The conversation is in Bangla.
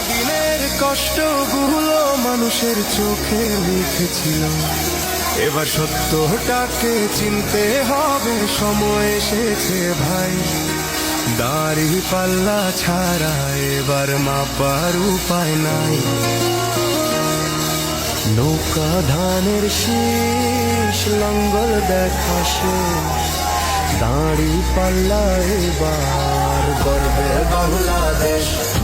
দিনের কষ্টগুলো মানুষের চোখে লিখেছিল, এবার সত্যটাকে চিনতে হবে, সময় এসেছে ভাই। দাড়ি পাল্লা ছাড়া এবার মাপার উপায় নাই। নৌকা ধানের শীষ লঙ্গল দেখা শেষ, দাড়ি পাল্লা এবার গর্বে বাংলাদেশ।